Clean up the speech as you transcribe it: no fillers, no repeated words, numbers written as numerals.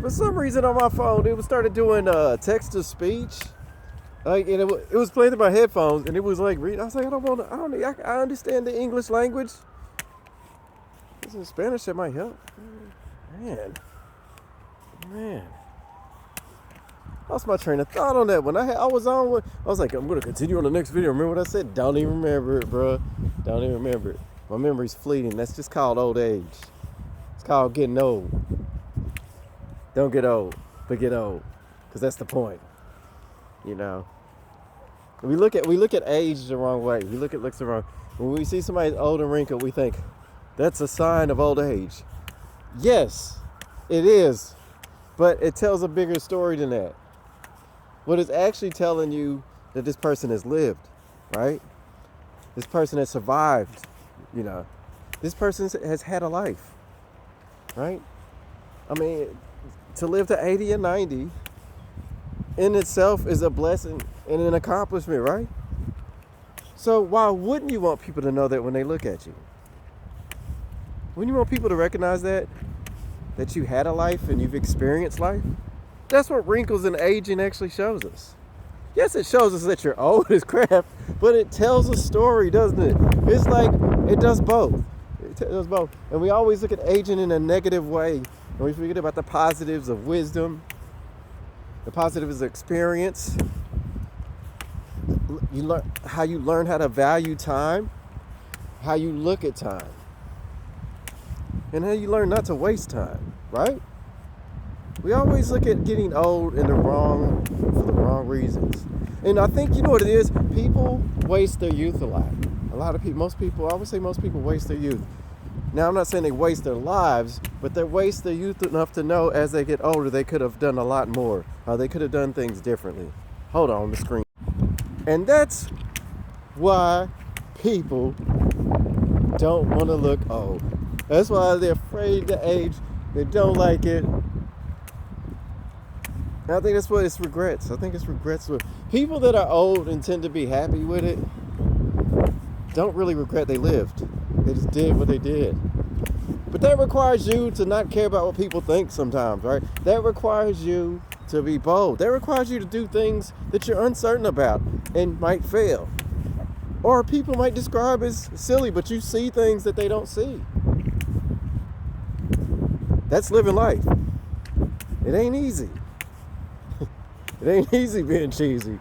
For some reason on my phone, it started doing text to speech. Like, and it was playing through my headphones, and it was like reading. I was like, I understand the English language. This in Spanish that might help. Man. Lost my train of thought on that one. I was like, I'm gonna continue on the next video. Remember what I said? Don't even remember it, bro. Don't even remember it. My memory's fleeting. That's just called old age. It's called getting old. Don't get old, but get old, because that's the point. You know. We look at age the wrong way. We look at looks the wrong. When we see somebody old and wrinkled, we think that's a sign of old age. Yes, it is, but it tells a bigger story than that. What it's actually telling you that this person has lived, right? This person has survived, you know. This person has had a life, right? I mean, to live to 80 and 90 in itself is a blessing and an accomplishment, right? So why wouldn't you want people to know that when they look at you? Wouldn't you want people to recognize that you had a life and you've experienced life? That's what wrinkles and aging actually shows us. Yes, it shows us that you're old as crap, but it tells a story, doesn't it? It's like, it does both. It does both. And we always look at aging in a negative way, and we forget about the positives of wisdom, the positives of experience. You learn how to value time, how you look at time, and how you learn not to waste time, right? We always look at getting old for the wrong reasons. And I think, you know what it is? People waste their youth a lot. I would say most people waste their youth. Now, I'm not saying they waste their lives, but they waste their youth enough to know as they get older, they could have done a lot more. They could have done things differently. Hold on, the screen. And that's why people don't want to look old. That's why they're afraid to age. They don't like it. And I think that's what it's regrets. With people that are old and tend to be happy with it don't really regret they lived. They just did what they did. But that requires you to not care about what people think sometimes, right? That requires you to be bold. That requires you to do things that you're uncertain about and might fail. Or people might describe as silly, but you see things that they don't see. That's living life. It ain't easy. It ain't easy being cheesy.